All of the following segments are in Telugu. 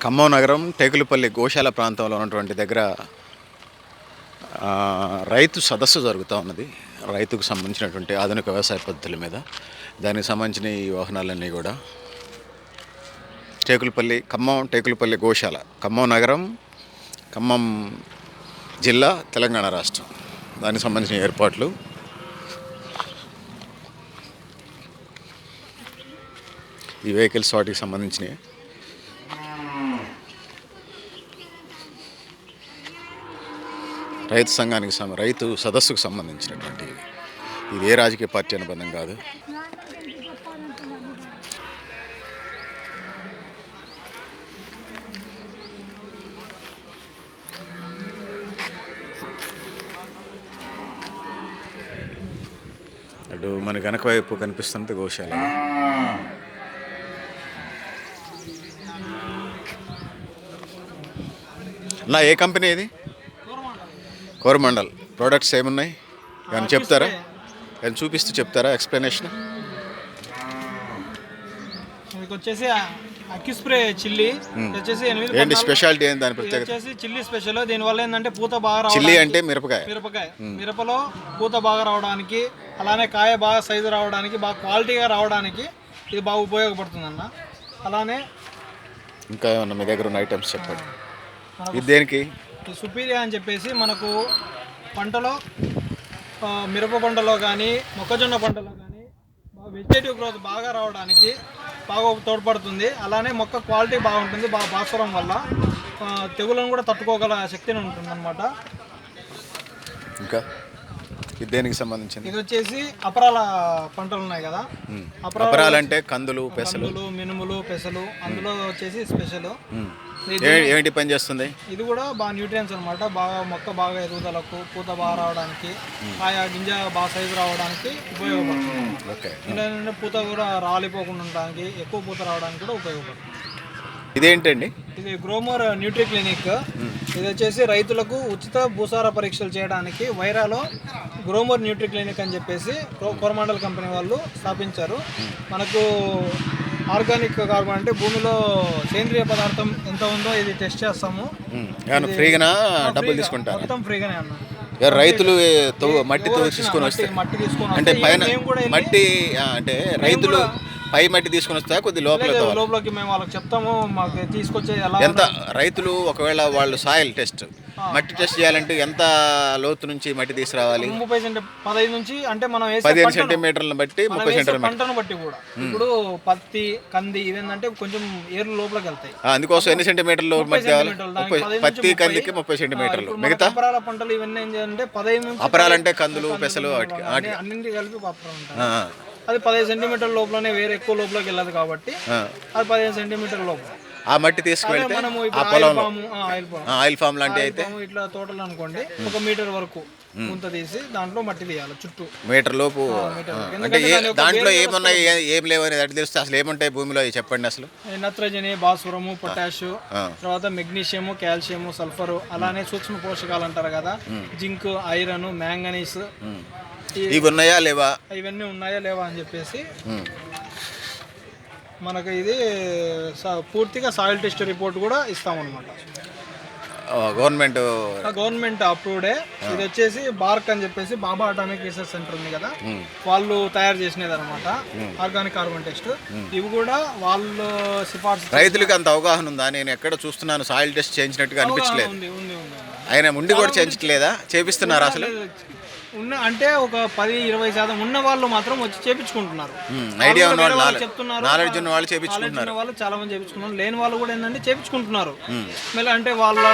ఖమ్మం నగరం టేకులపల్లి గోశాల ప్రాంతంలో ఉన్నటువంటి దగ్గర రైతు సదస్సు జరుగుతూ ఉన్నది. రైతుకు సంబంధించినటువంటి ఆధునిక వ్యవసాయ పద్ధతుల మీద దానికి సంబంధించిన ఈ వాహనాలన్నీ కూడా టేకులపల్లి గోశాల, ఖమ్మం నగరం, ఖమ్మం జిల్లా, తెలంగాణ రాష్ట్రం, దానికి సంబంధించిన ఏర్పాట్లు. ఈ వెహికల్స్ వాటికి సంబంధించినవి. రైతు సంఘానికి రైతు సదస్సుకు సంబంధించినటువంటి ఇది ఏ రాజకీయ పార్టీ అనుబంధం కాదు. అటు మన వెనక వైపు కనిపిస్తున్నది గోశాల. నా ఏ కంపెనీ ఇది? కోరమండల్. ప్రోడక్ట్స్ ఏమున్నాయి ఏమైనా చెప్తారా? ఏమైనా చూపిస్తూ చెప్తారా ఎక్స్ప్లెనేషన్? వచ్చేసి అక్కి స్ప్రే చిల్లీ వచ్చేసి ఏంటి స్పెషాలిటీ ఏంటి దాని ప్రత్యేకత? వచ్చేసి చిల్లీ స్పెషల్. దీనివల్ల ఏంటంటే పూత బాగా రావడానికి, చిల్లీ అంటే మిరపకాయ, మిరపలో పూత బాగా రావడానికి, అలానే కాయ బాగా సైజు రావడానికి, బాగా క్వాలిటీగా రావడానికి ఇది బాగా ఉపయోగపడుతుంది అన్న. అలానే ఇంకా ఏమన్నా మీ దగ్గర ఉన్న ఐటమ్స్ చెప్పండి. ఇది దేనికి? సుపీరియా అని చెప్పేసి మనకు పంటలో మిరప పంటలో కానీ మొక్కజొన్న పంటలో కానీ వెజిటేటివ్ గ్రోత్ బాగా రావడానికి బాగా తోడ్పడుతుంది. అలానే మొక్క క్వాలిటీ బాగుంటుంది. బాగా భాస్వరం వల్ల తెగులను కూడా తట్టుకోగల శక్తిని ఉంటుంది అన్నమాట. ఇంకా ఇది దేనికి సంబంధించింది? ఇది వచ్చేసి అపరాల పంటలు ఉన్నాయి కదా, అపరాలు అంటే కందులు, పెసలు, మినుములు, పెసలు, అందులో వచ్చేసి స్పెషల్. ఏంటి పని చేస్తుంది? ఇది కూడా బాగా న్యూట్రియన్స్ అనమాట. బాగా మొక్క బాగా ఎదుగుదలకు, పూత బాగా రావడానికి, ఆయా గింజ బాగా సైజు రావడానికి ఉపయోగపడుతుంది. ఇలా పూత కూడా రాలిపోకుండా ఉండడానికి, ఎక్కువ పూత రావడానికి కూడా ఉపయోగపడుతుంది. ఇదేంటండి? ఇది గ్రోమర్ న్యూట్రీ క్లినిక్. ఇది వచ్చేసి రైతులకు ఉచిత భూసార పరీక్షలు చేయడానికి వైరాలో గ్రోమర్ న్యూట్రీ క్లినిక్ అని చెప్పేసి కోరమండల్ కంపెనీ వాళ్ళు స్థాపించారు. మనకు ఆర్గానిక్ కార్బన్ అంటే భూమిలో సేంద్రియ పదార్థం ఎంత ఉందో ఇది టెస్ట్ చేస్తాము. ఫ్రీగానా? డబ్బులు తీసుకుంటారు? మొత్తం ఫ్రీగానే అన్న. రైతులు మట్టి తీసుకొని వస్తే అంటే పైన మట్టి అంటే రైతులు పై మట్టి తీసుకొని వస్తా కొద్ది లోపలికి మేము వాళ్ళకి చెప్తాము, మాకు తీసుకొచ్చే ఎంత రైతులు ఒకవేళ వాళ్ళు సాయిల్ టెస్ట్ మట్టి టెస్ట్ చేయాలంటే ఎంత లోతు నుంచి మట్టి తీసుకురావాలి? 15 నుంచి అంటే మనం 15 సెంటీమీటర్లను బట్టి 30 సెంటీమీటర్ పంటను బట్టి కూడా. ఇప్పుడు పత్తి, కంది ఇవేంటంటే కొంచెం ఏర్లు లోపలికి వెళ్తాయి. అందుకోసం ఎన్ని సెంటీమీటర్లు మట్టి కావాలి? పత్తి, కందికి 30 సెంటీమీటర్లు. మిగతా అపరాల పంటలు ఇవన్నీ ఏంటంటే 15 నుంచి, అపరాలంటే కందులు, పెసలు, అన్నింటి కలిపి అపరాలు ఉంటాయి. అది 15 సెంటీమీటర్ లోపలనే, వేరే ఎక్కువ లోపలికి వెళ్ళదు కాబట్టి అది 15 సెంటీమీటర్ లోపల ఆ మట్టి తీసుకువెళ్తే ఆ పొలంలో ఆయిల్ ఫామ్ లాంటివి అయితే ఇట్లా తోటలు అనుకోండి 1 మీటర్ వరకు ముంత తీసి దాంట్లో మట్టి తీయాలి చుట్టూ. మీటర్ లోపు అంటే దాంట్లో ఏమున్నాయి ఏం లేవని అటు తెలిస్తే అసలు ఏముంటాయి భూమిలో చెప్పండి. అసలు నత్రజని, భాస్వరము, పొటాష్, తర్వాత మెగ్నీషియము, కాల్షియము, సల్ఫర్, అలానే సూక్ష్మ పోషకాలు అంటారు కదా, జింక్, ఐరన్, మ్యాంగనీస్, ఇవి ఉన్నాయా లేవా, ఇవన్నీ ఉన్నాయా లేవా అని చెప్పేసి మనకు ఇది పూర్తిగా సాయిల్ టెస్ట్ రిపోర్ట్ కూడా ఇస్తామన్నమాట. గవర్నమెంట్ అప్రూవ్డే. ఇది వచ్చేసి బార్క్ అని చెప్పేసి బాబా అటామిక్ రీసెర్చ్ సెంటర్ ఉంది కదా, వాళ్ళు తయారు చేసినది అనమాట ఆర్గానిక్ కార్బన్ టెస్ట్. ఇవి కూడా వాళ్ళు సిఫార్సు. రైతులకు అంత అవగాహన ఉందా? నేను ఎక్కడ చూస్తున్నాను సాయిల్ టెస్ట్ చేయించినట్టుగా అనిపించలేదు. ఆయన ఉండి కూడా చేయించట్లేదా? చేపిస్తున్నారా అసలు? అంటే ఒక 10-20% ఉన్న వాళ్ళు మాత్రం వచ్చి చేపించుకుంటున్నారు. ఐడియా ఉన్న వాళ్ళు, చెప్తున్నారు, నాలెడ్జ్ ఉన్న వాళ్ళు చేపించుకుంటున్నారు. వాళ్ళు చాలా మంది చేపించుకున్నారు. లేని వాళ్ళు కూడా ఏంటంటే చేపించుకుంటున్నారు. మళ్ళీ అంటే వాళ్ళ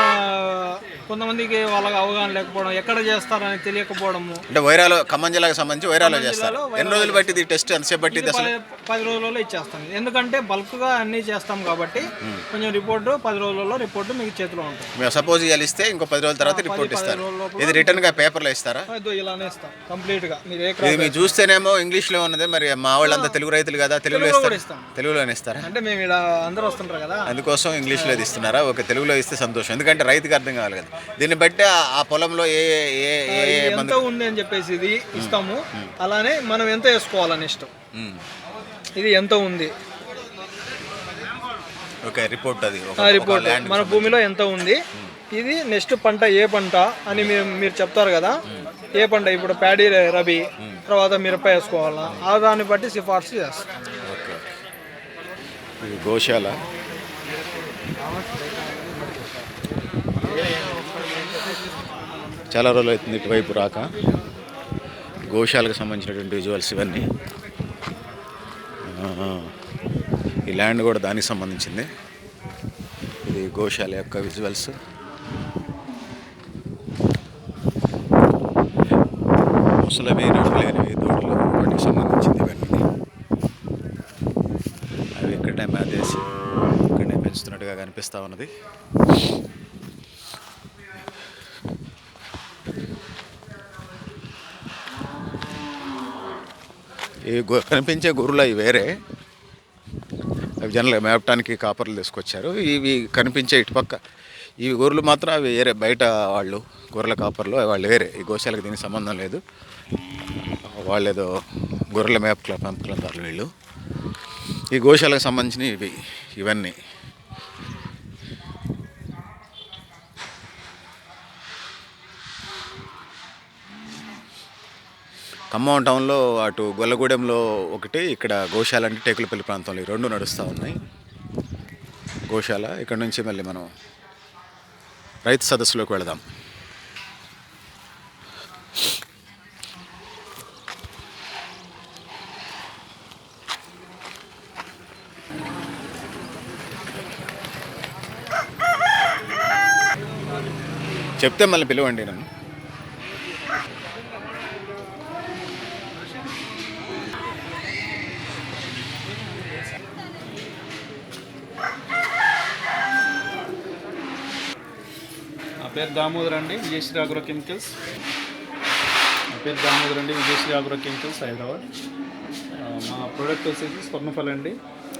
కొంతమందికి వాళ్ళకి అవగాహన లేకపోవడం, ఎక్కడ చేస్తారని తెలియకపోవడము. అంటే వైరాలో, ఖమ్మం జిల్లాకు సంబంధించి వైరాలో చేస్తారు. ఎన్ని రోజులు బట్టి టెస్ట్ ఎంతసేపు పట్టింది? అసలు 10 రోజులలో ఇచ్చేస్తాం. ఎందుకంటే బల్క్ గా అన్ని చేస్తాం కాబట్టి కొంచెం రిపోర్టు 10 రోజులలో రిపోర్టు మీకు చేతిలో ఉంటుంది. మేము సపోజ్ ఇస్తే ఇంకో 10 రోజుల తర్వాత రిపోర్ట్ ఇస్తారు. ఇది రిటర్న్ గా పేపర్లో ఇస్తారా? కంప్లీట్ గా మీరు చూస్తేనేమో ఇంగ్లీష్ లో ఉన్నది. మరి మా వాళ్ళంతా తెలుగు రైతులు కదా, తెలుగులోనే ఇస్తారా? అంటే మేము ఇలా అందరూ వస్తుంటారు కదా, అందుకోసం ఇంగ్లీష్ లో ఇస్తున్నారా? ఓకే, తెలుగులో ఇస్తే సంతోషం. ఎందుకంటే రైతుకి అర్థం కావాలి కదా. దీన్ని బట్టి ఆ పొలంలో ఎంత ఉంది అని చెప్పేసి ఇది ఇస్తాము. అలానే మనం ఎంత వేసుకోవాలని ఇష్టం. ఇది ఎంత ఉంది ఓకే, రిపోర్ట్ అది రిపోర్ట్ మన భూమిలో ఎంత ఉంది, ఇది నెక్స్ట్ పంట ఏ పంట అని మీరు చెప్తారు కదా, ఏ పంట ఇప్పుడు ప్యాడీ రబీ తర్వాత మిరప వేసుకోవాలా, ఆ దాన్ని బట్టి సిఫార్సు చేస్తాం. ఓకే, ఇది గోశాల. చాలా రోజులు అవుతుంది ఇటువైపు రాక. గోశాలకు సంబంధించినటువంటి విజువల్స్ ఇవన్నీ. ఈ ల్యాండ్ కూడా దానికి సంబంధించింది. ఇది గోశాల యొక్క విజువల్స్. ముసలవి నడవలేనివి దూడలు వాటికి సంబంధించింది ఇవన్నీ. అవి ఇక్కడనే మేదేసి ఇక్కడనే పెంచుతున్నట్టుగా కనిపిస్తూ ఉన్నది. ఈ కనిపించే గొర్రెలు అవి వేరే, అవి జనరల్గా మేపటానికి కాపర్లు తీసుకొచ్చారు. ఇవి కనిపించే ఇటుపక్క ఈ గొర్రెలు మాత్రం అవి వేరే, బయట వాళ్ళు గొర్రెల కాపర్లు వాళ్ళు వేరే. ఈ గోశాలకు దీనికి సంబంధం లేదు. వాళ్ళు ఏదో గొర్రెల పెంపకందారులు వీళ్ళు. ఈ గోశాలకు సంబంధించినవి ఇవన్నీ. ఖమ్మం టౌన్లో అటు గొల్లగూడెంలో ఒకటి, ఇక్కడ గోశాల అంటే టేకులపల్లి ప్రాంతంలో, ఈ రెండు నడుస్తూ ఉన్నాయి. గోశాల. ఇక్కడ నుంచి మళ్ళీ మనం రైతు సదస్సులోకి వెళదాం. చెప్తే మళ్ళీ పిలవండి నన్ను. నా పేరు దామోదర్ అండి, విజయశ్రీ అగ్రో కెమికల్స్. హైదరాబాద్. మా ప్రోడక్ట్ వచ్చేసి స్వర్ణఫల్ అండి.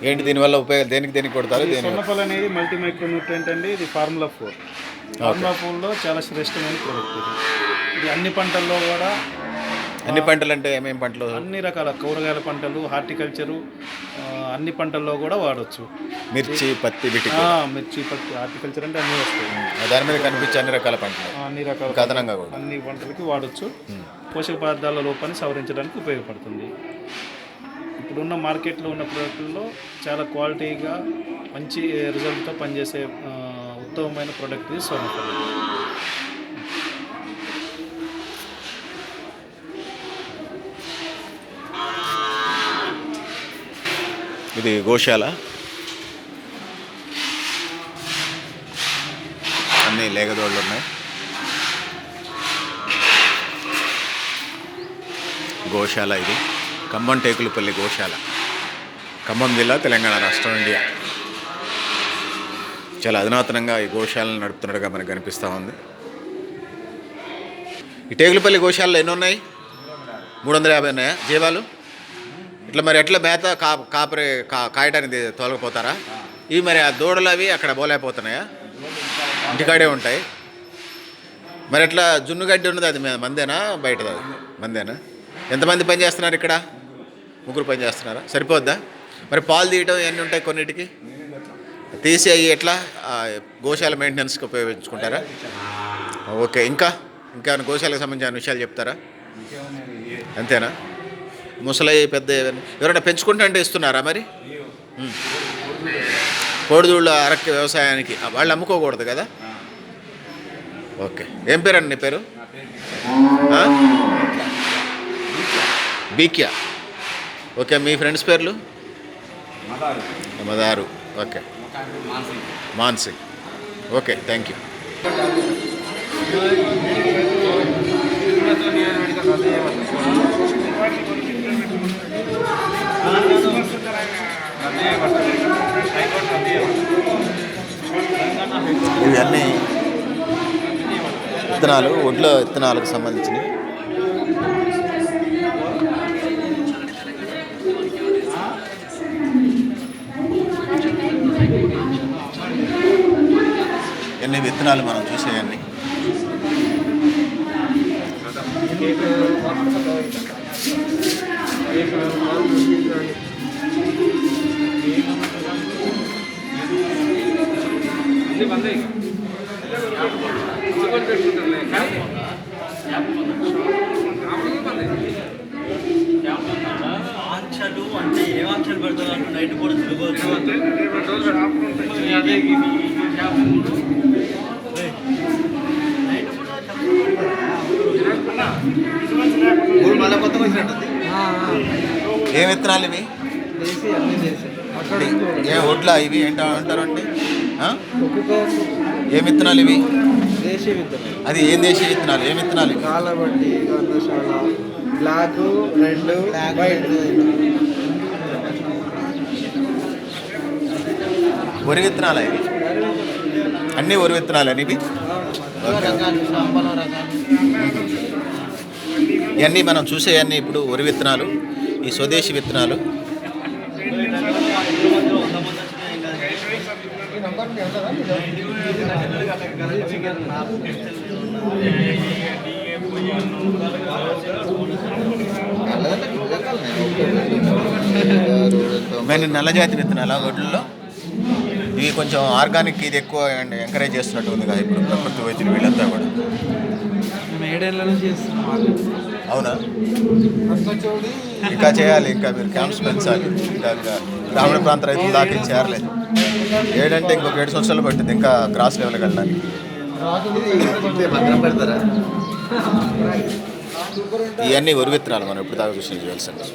ఏంటి దీనివల్ల ఉపయోగం, దేనికి కొడతారు? స్వర్ణఫల్ అనేది మల్టీ మైక్రో న్యూట్రియంట్ అండి. ఇది ఫార్ములా 4. ఫార్ములా 4లో చాలా శ్రేష్టమైన ప్రోడక్ట్ ఇది అన్ని పంటల్లో కూడా. అన్ని పంటలు అంటే ఏమేమి పంటలు? అన్ని రకాల కూరగాయల పంటలు, హార్టికల్చరు, అన్ని పంటల్లో కూడా వాడచ్చు. మిర్చి, పత్తి, మిర్చి, పత్తి, హార్టికల్చర్ అంటే అన్నీ వస్తాయి. దాని మీద కనిపించే అన్ని రకాల పంటలు, అన్ని రకాల అదనంగా కూడా అన్ని పంటలకి వాడచ్చు. పోషక పదార్థాల లోపాన్ని సవరించడానికి ఉపయోగపడుతుంది. ఇప్పుడున్న మార్కెట్లో ఉన్న ప్రోడక్ట్లో చాలా క్వాలిటీగా మంచి రిజల్ట్తో పనిచేసే ఉత్తమమైన ప్రోడక్ట్ ఇది స్వర్ణఫల్. ఇది గోశాల. అన్నీ లేగదోళ్ళు ఉన్నాయి. గోశాల ఇది ఖమ్మం టేకులపల్లి గోశాల, ఖమ్మం జిల్లా, తెలంగాణ రాష్ట్రం, ఇండియా. చాలా అధునాతనంగా ఈ గోశాలను నడుపుతున్నట్టుగా మనకు కనిపిస్తూ ఉంది. ఈ టేకులపల్లి గోశాలలో ఎన్ని ఉన్నాయి? 350 ఉన్నాయా జీవాలు? ఇట్లా మరి ఎట్లా మేత కాపరి కాయటానికి తోలకపోతారా? ఇవి మరి ఆ దూడలు అవి అక్కడ పోలేకపోతున్నాయా? ఇంటికాడే ఉంటాయి. మరి ఎట్లా జున్నుగడ్డి ఉన్నది, అది మందేనా బయటది? అది మందేనా? ఎంతమంది పని చేస్తున్నారు ఇక్కడ? 3 పని చేస్తున్నారా? సరిపోద్దా? మరి పాలు తీయటం ఇవన్నీ ఉంటాయి కొన్నిటికి, తీసి అవి ఎట్లా గోశాల మెయింటెనెన్స్కి ఉపయోగించుకుంటారా? ఓకే. ఇంకా గోశాలకు సంబంధించిన విషయాలు చెప్తారా? అంతేనా? ముసలయ్య పెద్ద ఎవరైనా పెంచుకుంటా అంటే ఇస్తున్నారా మరి? కోడిదూళ్ళ అరక్కి వ్యవసాయానికి వాళ్ళు అమ్ముకోకూడదు కదా? ఓకే. ఏం పేరండి నీ పేరు? బీక్యా. ఓకే. మీ ఫ్రెండ్స్ పేర్లు? Madaru. Okay. Mansingh. Okay, thank you. ఇవన్నీ విత్తనాలు, ఒడ్ల విత్తనాలకు సంబంధించినవి. ఎన్ని విత్తనాలు మనం చూసేవన్నీ. ఏం విత్తనాలు ఇవి? ఏ ఒడ్లా ఇవి ఏంటో అంటారు అంటే ఏం విత్తనాలు ఇవి? దేశీ విత్తనాలు. అది ఏం దేశీ విత్తనాలు? ఏం విత్తనాలు ఇవి? కాలబట్టి, గంధశాల, బ్లాక్, రెడ్, వైట్. వరి విత్తనాలు ఇవి? అన్నీ వరి విత్తనాలు ఇవి? ఇవన్నీ మనం చూసేవన్నీ ఇప్పుడు వరి విత్తనాలు, ఈ స్వదేశీ విత్తనాలు. ఇవన్నీ నల్లజాతి విత్తనాల వడ్లలో ఇవి కొంచెం ఆర్గానిక్, ఇది ఎక్కువ ఎంకరేజ్ చేస్తున్నట్టు ఉంది కదా ఇప్పుడు ప్రకృతి వైద్యులు వీళ్ళంతా కూడా. మేము 7 ఏళ్ళ నుంచి చేస్తున్నాం. అవునా? ఇంకా చేయాలి, ఇంకా మీరు క్యాంప్స్ పెంచాలి. ఇంకా గ్రామీణ ప్రాంత రైతులు దాకా చేరలేదు. 7 అంటే ఇంకొక 7 సంవత్సరాలు పట్టింది ఇంకా గ్రాస్ లెవెల్కి వెళ్ళడానికి. ఇవన్నీ వరి విత్తనాలు మనం ఎప్పుడు దాకా చూసిన చూడాల్సింది.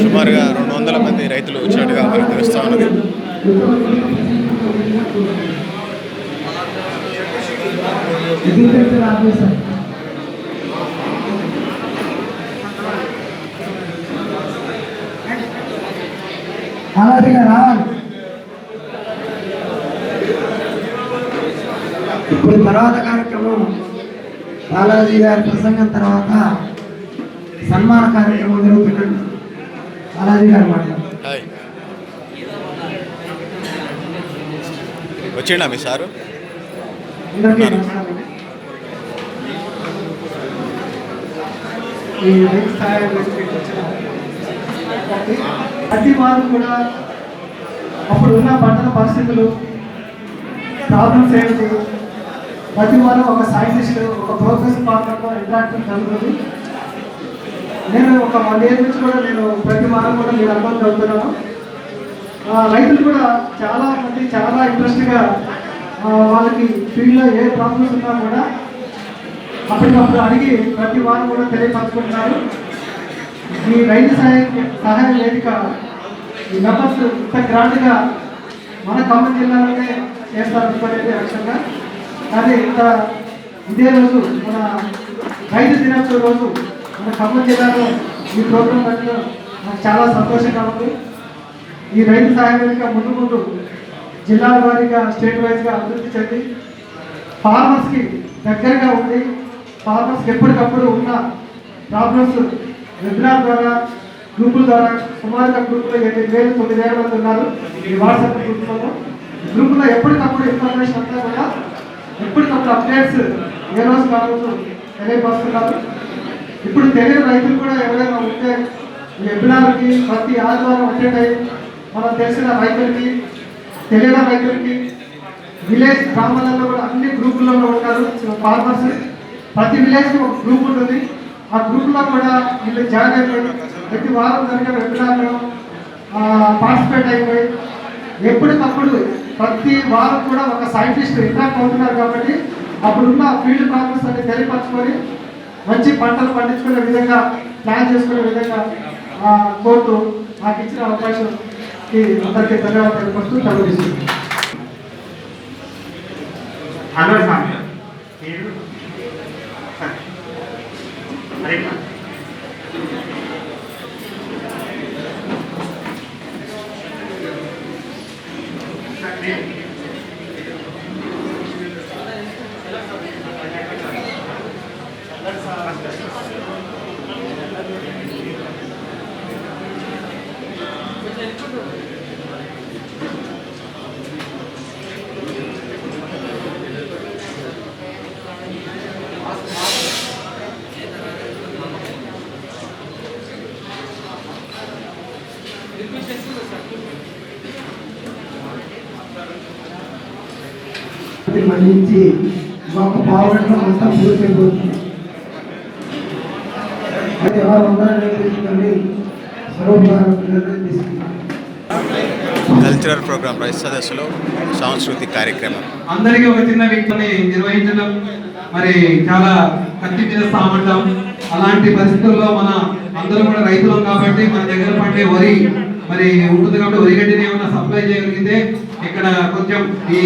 సుమారుగా 200 మంది రైతులు వచ్చినట్టుగా మనకు తెలుస్తూ ఉన్నది. ఇప్పుడు తర్వాత కార్యక్రమం బాలాజీ గారి ప్రసంగం తర్వాత సన్మాన కార్యక్రమం జరుగుతున్నట్టు బాలాజీ గారు మాట్లాడారు. వచ్చిండా మీ సారు? అందరికీ నమస్కారం. ఈ రైతు సహాయ వ్యవస్థకి వచ్చిన ప్రతి వారు కూడా అప్పుడు ఉన్న పంటల పరిస్థితులు, ప్రాబ్లమ్స్ ఏమిటి, ప్రతి వారు ఒక సైంటిస్ట్, ఒక ప్రొఫెసర్ పాత్రతో ఇంటరాక్షన్ జరుగుతుంది. నేను ఒక 1 year నుంచి కూడా నేను ప్రతి వారం కూడా మీరు అనుభవం చదువుతున్నాను. రైతులు కూడా చాలా మంది చాలా ఇంట్రెస్ట్గా వాళ్ళకి ఫీల్డ్లో ఏ ప్రాబ్లమ్స్ ఉన్నా కూడా అప్పటికప్పుడు అడిగి ప్రతి వారం కూడా తెలియపరుచుకుంటున్నారు. ఈ రైతు సహాయ వేదిక ఈ మెంబర్స్ ఇంత గ్రాండ్గా మన ఖమ్మం జిల్లాలోనే చేస్తారు అనుకోలేదు యాక్చువల్గా. కానీ ఇదే రోజు మన రైతు దినోత్సవం రోజు మన ఖమ్మం జిల్లాలో ఈ ప్రోగ్రాం పెట్టడం నాకు చాలా సంతోషంగా ఉంది. ఈ రైతు సహాయ వేదిక ముందు ముందు జిల్లాల వారీగా, స్టేట్ వైజ్గా అభివృద్ధి చెంది ఫార్మర్స్కి దగ్గరగా ఉండి ఫార్మర్స్కి ఎప్పటికప్పుడు ఉన్న ప్రాబ్లమ్స్ వెబినార్ ద్వారా, గ్రూపుల ద్వారా, సుమారుగా గ్రూపులో 8,000-9,000 మంది ఉన్నారు ఈ వాట్సాప్ గ్రూప్లలో. గ్రూపులో ఎప్పటికప్పుడు ఇన్ఫర్మేషన్ అంతా కూడా ఎప్పటికప్పుడు అప్డేట్స్ ఏ రోజు కావచ్చు తెలియపరుస్తున్నారు. ఇప్పుడు తెలియని రైతులు కూడా ఎవరైనా ఉంటే ఈ వెబినార్కి ప్రతి ఆదివారం అటెండ్ అయ్యి మనం తెలిసిన రైతులకి, తెలియని రైతులకి, విలేజ్ గ్రామాలలో కూడా అన్ని గ్రూపుల్లో ఉంటారు ఫార్మర్స్. ప్రతి విలేజ్కి ఒక గ్రూప్ ఉంటుంది. ఆ గ్రూప్లో కూడా వీళ్ళు జాయిన్ అయిపోయి ప్రతి వారం జరిగే వెబినార్లో పార్టిసిపేట్ అయిపోయి ఎప్పటికప్పుడు ప్రతి వారం కూడా ఒక సైంటిస్ట్ ఇంట్రాక్ట్ అవుతున్నారు. కాబట్టి అప్పుడున్న ఫీల్డ్ ప్రాబ్లమ్స్ అన్ని తెలియపరచుకొని మంచి పంటలు పండించుకునే విధంగా ప్లాన్ చేసుకునే విధంగా కోర్టు నాకు ఇచ్చిన అవకాశంకి అందరికీ ధన్యవాదాలు తెలుపుతూ చదివిస్తుంది. మళ్ళీ ఒక పావుగంటలో మొత్తం పూర్తయిపోతుంది. ఎవరు ఉన్నారని తెలుసుకొని స్వరూపాలను తీసుకుంటాం. కల్చరల్ ప్రోగ్రామ్ రైతు సదస్సులో సాంస్కృతిక కార్యక్రమం. అందరికీ ఒక చిన్న వ్యక్తిని నిర్వహించడం మరి చాలా కత్తి మీద సామర్థ్యం. అలాంటి పరిస్థితుల్లో మన అందరూ కూడా రైతులం కాబట్టి మన దగ్గర పండే వరి మరి ఉంటుంది కాబట్టి వరి గడ్డిని ఏమైనా సప్లై చేయగలిగితే ఇక్కడ కొంచెం ఈ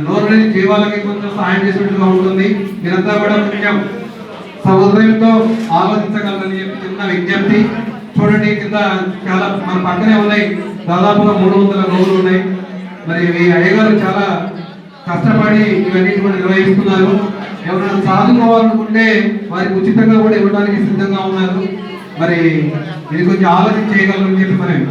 నోరు జీవాలకి కొంచెం సహాయం చేసినట్టుగా ఉంటుంది. మీరంతా కూడా కొంచెం సముద్రంతో ఆలోచించగలరని చెప్పి చిన్న విజ్ఞప్తి. చూడండి కింద చాలా మన పక్కనే ఉన్నాయి, దాదాపుగా 300 గోవులు ఉన్నాయి. మరి ఈ అయ్యగారు చాలా కష్టపడి ఇవన్నీ కూడా నిర్వహిస్తున్నారు. ఎవరైనా సాధుకోవాలనుకుంటే వారికి ఉచితంగా కూడా ఇవ్వడానికి సిద్ధంగా ఉన్నారు. మరి ఇది కొంచెం ఆలోచన చేయగలరని చెప్పి మనం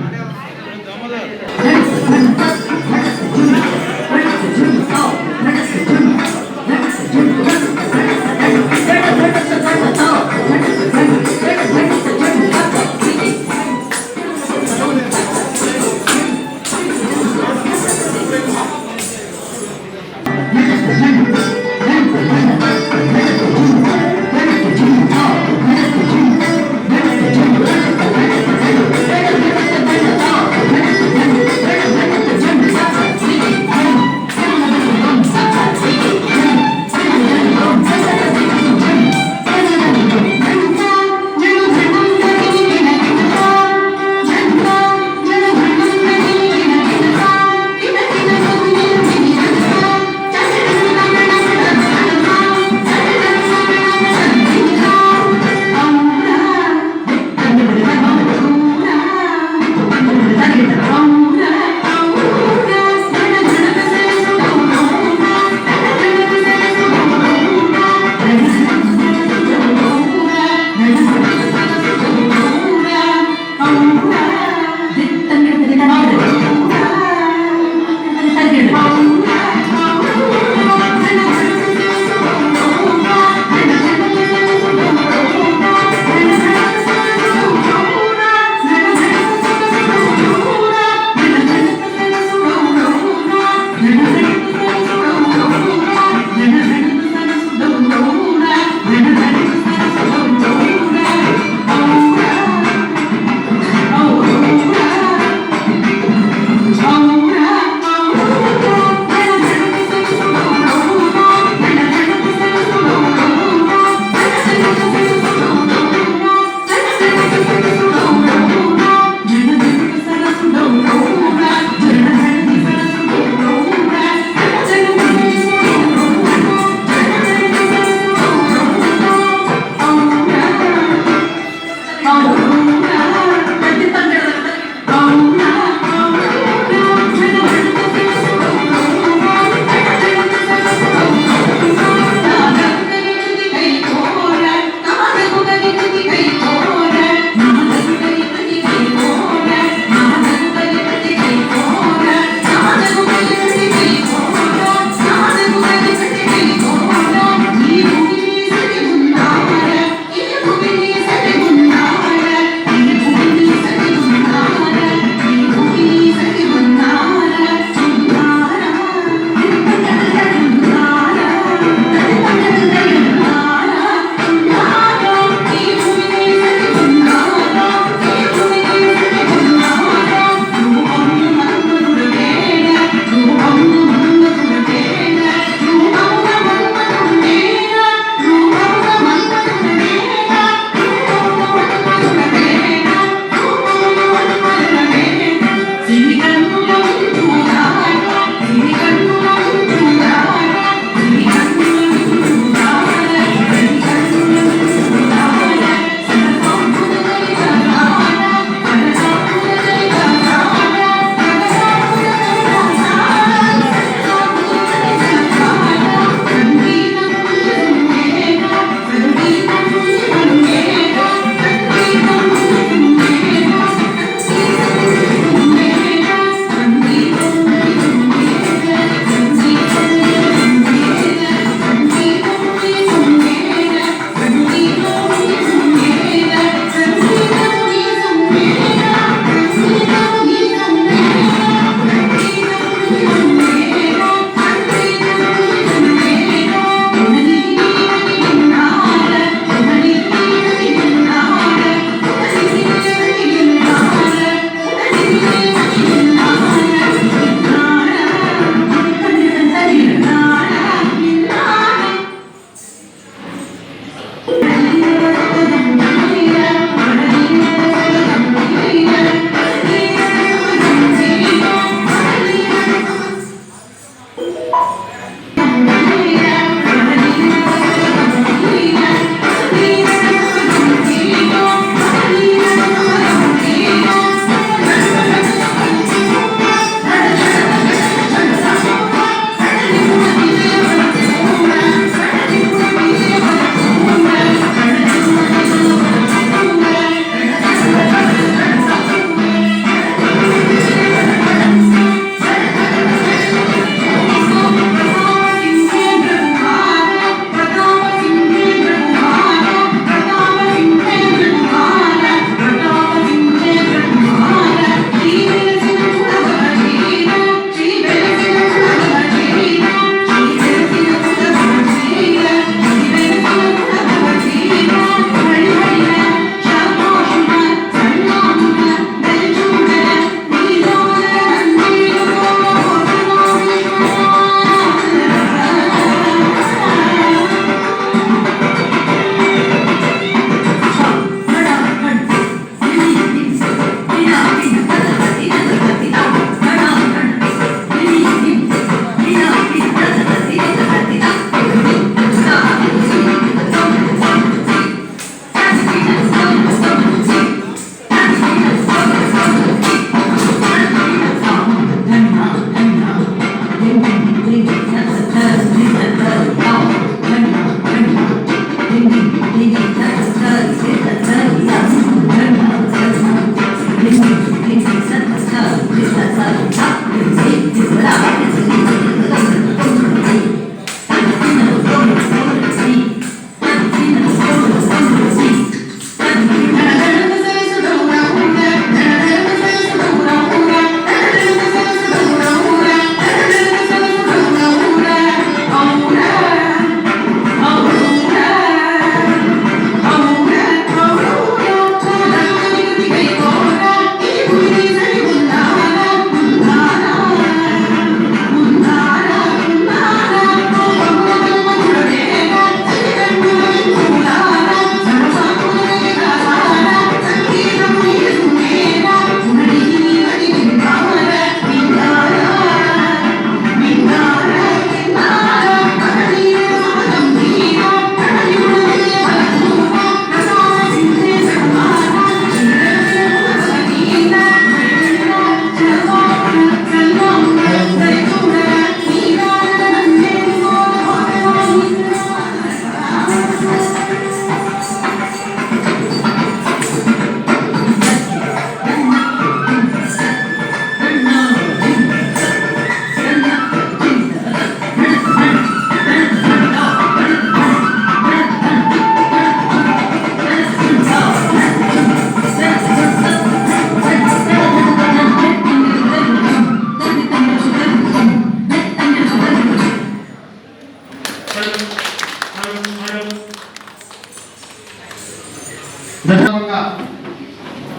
దశంగా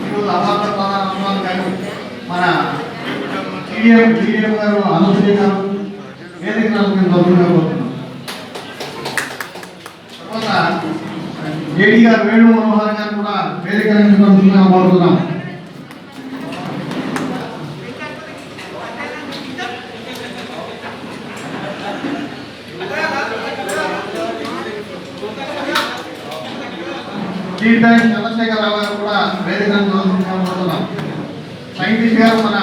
ఈరోజు అవార్డు ప్రధాన గారు మన టీడీఎం గారు అనుసూయ గారు వేదిక కోరుతున్నాం. తర్వాత ఏడీ గారు వేణు మనోహర్ గారు కూడా వేదిక కోరుతున్నాం. చంద్రశేఖరరావు గారు కూడా వేదిక కోరుతున్నాం. సైంటిస్ట్ గారు మన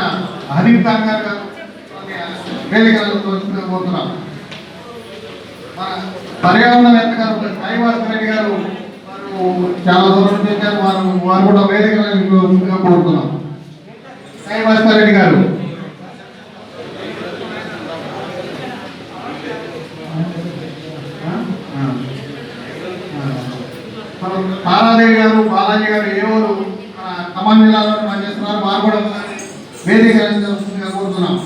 హనీఫ్ ఖాన్ గారు వేదిక కోరుతున్నాం. మన పర్యావరణవేత్త గారు సాయివాస్ రెడ్డి గారు చాలా దూరం చేశారు, వారు కూడా వేదిక కోరుతున్నాం. సాయివాస్ రెడ్డి గారు, తారాదేవి గారు, బాలాజీ గారు ఏవోరు ఖమ్మం జిల్లాలో పనిచేస్తున్నారు, వారు కూడా వేదిక కోరుతున్నాం.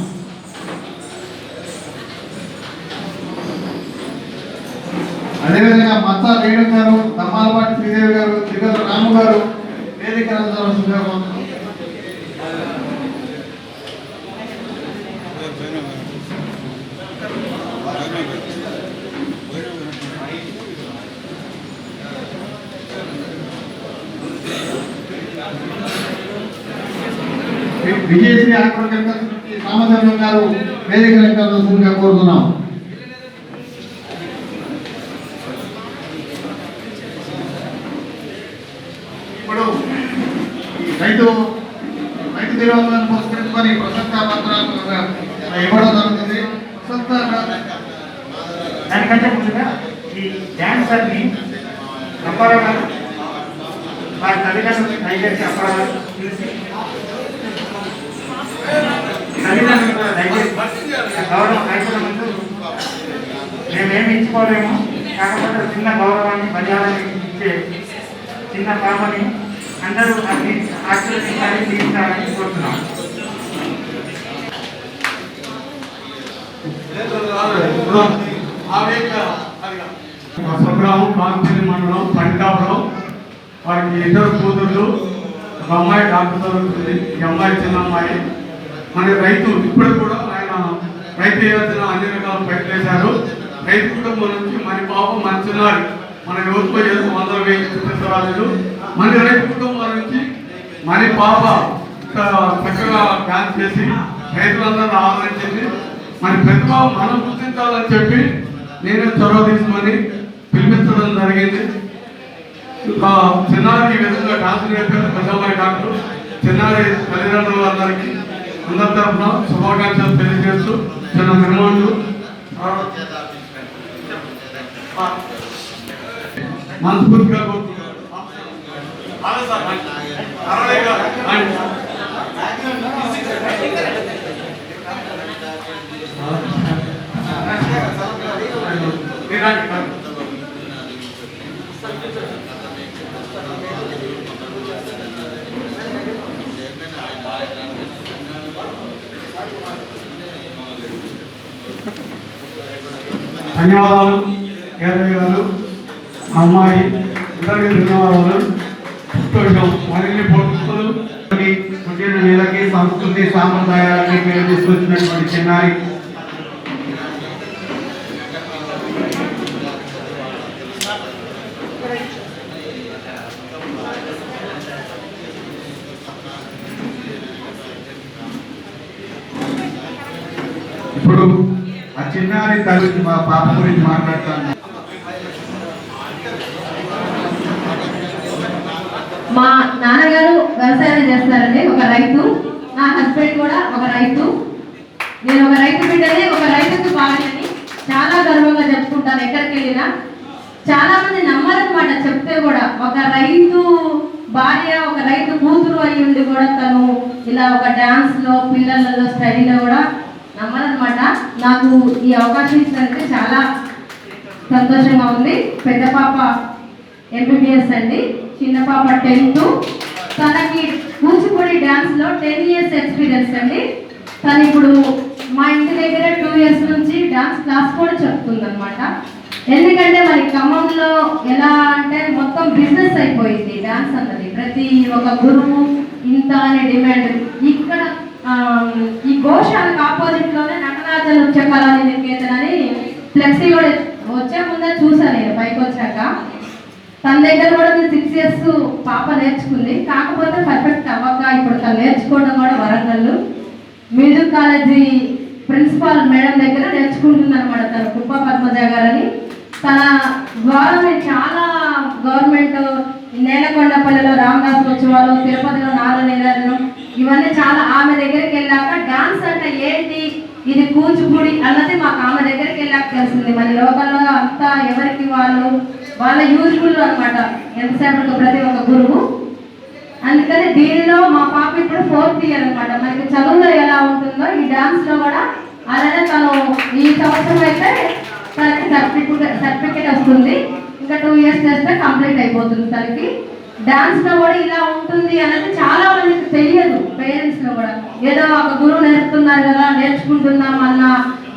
అదేవిధంగా మత్తా రేణు గారు, దమ్మాలపాటి శ్రీదేవి గారు, దిగల రాము గారు వేదిక కోరుతున్నాం. విజయశ్రీ ఆగ్రోకెమికల్స్ నుంచి రామచంద్రన్ గారు వేదిక కోరుతున్నాం. ఇప్పుడు రైతు దినోత్సవాన్ని పురస్కరించుకొని ప్రశంస పత్రాలు ఇవ్వడం జరుగుతుంది. దానికంటే ముందుగా ఈ డాన్సర్ని అప్పారావు వారి తల్లిదండ్రులు దయచేసి అప్పారావు పిలిచి తల్లిదండ్రులు దయచేసి గౌరవం రైతుల ముందు మేమేమి ఇచ్చుకోలేము, కాకపోతే చిన్న గౌరవాన్ని మర్యాదని ఇచ్చే చిన్న పాపని అందరూ ఆశీర్వదించాలని తీర్చాలని కోరుతున్నాం. స్వగ్రామం కాంపల్లి మండలం పంటాపురం. వారికి ఇద్దరు కూతుర్లు, ఒక అమ్మాయి డాక్టర్ చదువుతుంది, ఈ అమ్మాయి చిన్న అమ్మాయి. మన రైతు ఇప్పుడు కూడా ఆయన రైతు యోజన అన్ని రకాల పైట్లు వేశారు. రైతు కుటుంబం నుంచి మన పాప మంచున్నారు, మన యువతలో చేసి 100,000 తీసుకురాలేదు. మన రైతు కుటుంబం నుంచి మన పాప చక్కగా డాన్స్ చేసి రైతులందరూ ఆదరించింది. మన ప్రతిభ మనం గుర్తించాలని చెప్పి నేనే చొరవ తీసుకొని పిలిపించడం జరిగింది. చిన్నారి ఈ విధంగా డాన్స్ నేర్పారు పెద్దమ్మాయి డాక్టర్. చిన్నారి తల్లిదండ్రులు అందరికీ అందరి తరఫున శుభాకాంక్షలు తెలియజేస్తూ చిన్న నిర్మాణాలు మనస్ఫూర్తిగా కోరుకుంటున్నాను. అరవై గారు. ధన్యవాదాలు యాదవ్ గారు, అమ్మాయి ఇద్దరికి ధన్యవాదాలు. సంతోషం. మరిన్ని పోటీలు పుట్టిన నెలకి సంస్కృతి సాంప్రదాయాలకి పేరు తీసుకొచ్చినటువంటి చిన్నారి ఇప్పుడు ఆ చిన్నారి తల్లి మా పాప గురించి మాట్లాడతాను. మా నాన్నగారు వ్యవసాయం చేస్తారండి, ఒక రైతు. నా హస్బెండ్ కూడా ఒక రైతు. నేను ఒక రైతు బిడ్డని, ఒక రైతుకు భార్యని చాలా గర్వంగా చెప్పుకుంటాను ఎక్కడికి వెళ్ళినా. చాలా మంది నమ్మరన్నమాట చెప్తే కూడా. ఒక రైతు భార్య, ఒక రైతు కూతురు అయి ఉండి కూడా తను ఇలా ఒక డాన్స్లో, పిల్లలలో, స్టడీలో కూడా నమ్మరన్నమాట. నాకు ఈ అవకాశం ఇచ్చినందుకు చాలా సంతోషంగా ఉంది. పెద్ద పాప ఎంబీబీఎస్ అండి, చిన్న పాప 10th. తనకి కూచిపూడి డ్యాన్స్లో 10 years ఎక్స్పీరియన్స్ అండి. తను ఇప్పుడు మా ఇంటి దగ్గర 2 years నుంచి డ్యాన్స్ క్లాస్ కూడా చెప్తుందన్నమాట. ఎందుకంటే మరి ఖమ్మంలో ఎలా అంటే మొత్తం బిజినెస్ అయిపోయింది డ్యాన్స్ అన్నది. ప్రతి ఒక గురువు ఇంత అనే డిమాండ్. ఇక్కడ ఈ గోశాలకు ఆపోజిట్లోనే నటరాజ నృత్య కళాని నికేతన్ అని ఫ్లెక్సీ కూడా వచ్చే ముందే చూసాను నేను పైకి వచ్చాక. తన దగ్గర కూడా 6 years పాప నేర్చుకుంది. కాకపోతే పర్ఫెక్ట్ అవ్వక ఇప్పుడు తను నేర్చుకోవడం కూడా Warangal music college principal madam దగ్గర నేర్చుకుంటుంది అనమాట. తను కుప్ప పద్మజ గారని. తన ద్వారా నేను చాలా గవర్నమెంట్ నేలకొండపల్లిలో రామదాస్ ఉత్సవాలు, తిరుపతిలో నారనీరాజనం, ఇవన్నీ చాలా ఆమె దగ్గరికి వెళ్ళాక డాన్స్ అంటే ఏంటి, ఇది కూచిపూడి అన్నది మాకు ఆమె దగ్గరికి వెళ్ళాక తెలిసింది. మన లోకల్లో అంతా ఎవరికి వాళ్ళ యూజ్ఫుల్ అనమాట ఎంతసేపటికి ప్రతి ఒక్క గురువు. అందుకని దీనిలో మా పాప ఇప్పుడు 4th year అనమాట. మనకి చదువులో ఎలా ఉంటుందో ఈ డాన్స్లో కూడా అలానే తను ఈ సంవత్సరం అయితే తనకి సర్టిఫికేట్ వస్తుంది. ఇంకా 2 years చేస్తే కంప్లీట్ అయిపోతుంది తనకి. డాన్స్లో కూడా ఇలా ఉంటుంది అనేది చాలా మందికి తెలియదు. పేరెంట్స్లో కూడా ఏదో ఒక గురువు నేర్పుతున్నారు కదా, నేర్చుకుంటున్నాం అన్న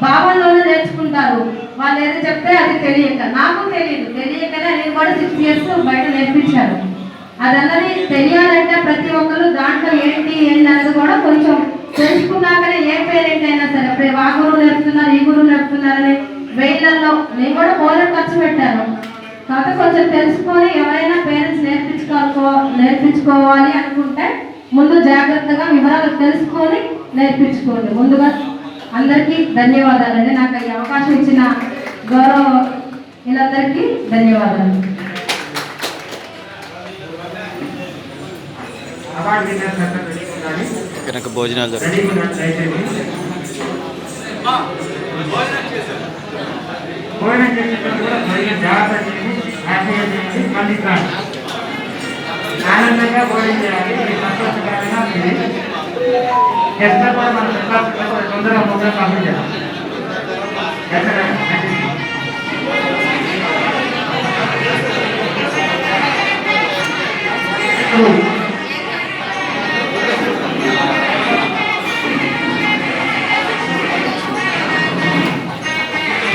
భావనలోనే నేర్చుకుంటారు. వాళ్ళు ఏదో చెప్తే అది తెలియక, నాకు తెలియకనే నేను కూడా 6 years బయట నేర్పించాను. అదన్నది తెలియాలంటే ప్రతి ఒక్కరు దాంట్లో ఏంటి అనేది కూడా కొంచెం తెలుసుకున్నాకనే ఏ పేరెంట్ అయినా సరే ఆ గురువు నేర్పుతున్నారు, ఈ గురువు నేర్పుతున్నారని వెయిళ్ళల్లో నేను కూడా పోలెట్ ఖర్చు పెట్టాను. కాకపోతే కొంచెం తెలుసుకొని ఎవరైనా పేరెంట్స్ నేర్పించుకోవాలి అనుకుంటే ముందు జాగ్రత్తగా వివరాలు తెలుసుకొని నేర్పించుకోండి. ముందుగా అందరికీ ధన్యవాదాలండి. నాకు ఈ అవకాశం ఇచ్చిన గౌరవ వీళ్ళందరికీ ధన్యవాదాలు. నాకు భోజనాలు భోజనం చేసేటప్పుడు కూడా మళ్ళీ జాగ్రత్త చేసి హ్యాపీగా చేసి మళ్ళీ కాదు ఆనందంగా భోజనం చేయాలి. ఇది సంతోషకరంగా ఉంది. గెస్ట్ కూడా మనం తొందరగా ముందుగా పంపించాలి.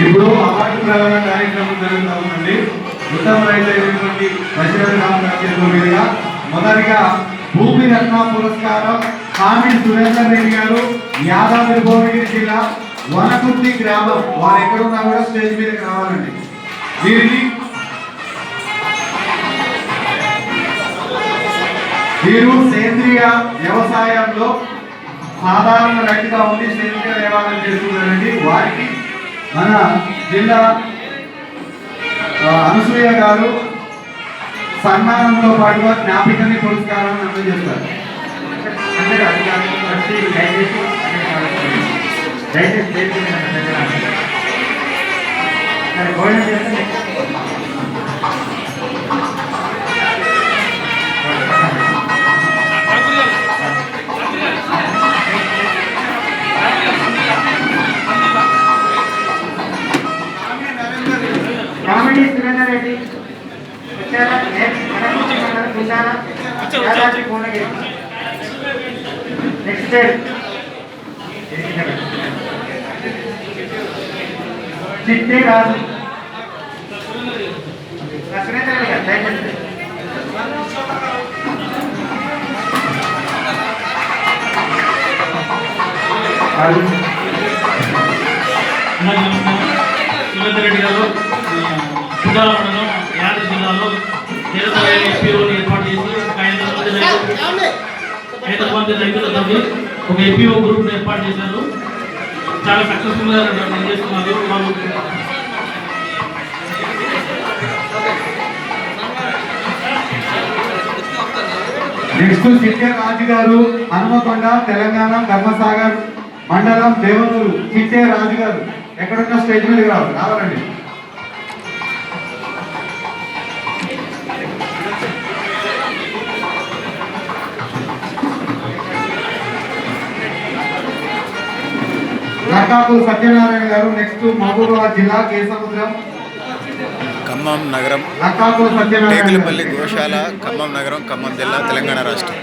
ఇప్పుడు అవార్డు ప్రదాన కార్యక్రమం జరుగుతూ ఉందండి. ఉత్తమ రైతు అయినటువంటి బషీరాబాద్ మీదుగా మొదటిగా భూమి రత్న పురస్కారం కామిడి సురేందర్ రెడ్డి గారు, యాదాద్రి భువనగిరి జిల్లా వనకుర్తి గ్రామం. వారు ఎక్కడున్నా కూడా స్టేజ్ మీదకి రావాలండి. వీరు సేంద్రియ వ్యవసాయంలో సాధారణ రైతుగా ఉండి సేంద్రియ వ్యవహారం చేస్తున్నారండి. వారికి మన జిల్లా అనసూయ గారు సన్మానంతో పాటుగా జ్ఞాపికని పురస్కారాన్ని అందజేస్తారు. అందరూ అధికారులు వచ్చి దయచేసి భోజనం చేస్తే యాదాద్రి భువనగిరి. నెక్స్ట్ పేరు చిట్టి రాజు. సురేంద్ర రెడ్డి గారు దయచేసి. సురేందర్ రెడ్డి గారు జిల్లా మండలం యాదగిరి జిల్లాలో ఎపిఓని ఏర్పాటు చేసి ఒక 500 మంది రైతులతో ఒక ఎపిఓ గ్రూప్ని ఏర్పాటు చేశారు. చాలా సక్సెస్ఫుల్గా పనిచేస్తున్నారు వాళ్ళు. నెక్స్ట్ చిట్టే రాజు గారు, హనుమకొండ, తెలంగాణ, ధర్మసాగర్ మండలం, దేవనూరు. చిట్టే రాజు గారు ఎక్కడున్న స్టేజ్ మీద రావాలండి. నక్కాకుల సత్యనారాయణ గారు. నెక్స్ట్ మహబూబాబాద్ జిల్లా కేసముద్రం, ఖమ్మం నగరం, నక్కాకుల సత్యనారాయణ. టేకులపల్లి గోశాల, ఖమ్మం నగరం, ఖమ్మం జిల్లా, తెలంగాణ రాష్ట్రం.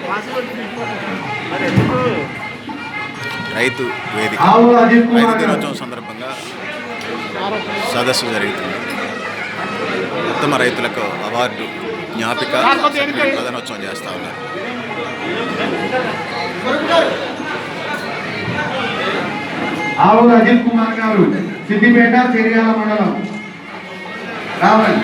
రైతు వేదిక ఆవుల అజిత్ రైతు కుమార్ గారు. దినోత్సవం సందర్భంగా సదస్సు జరుగుతుంది. ఉత్తమ రైతులకు అవార్డు, జ్ఞాపిక ప్రధానోత్సవం చేస్తూ ఉన్నారు. ఆవుల అజిత్ కుమార్ గారు, సిద్దిపేట, చేర్యాల మండలం రావాలి.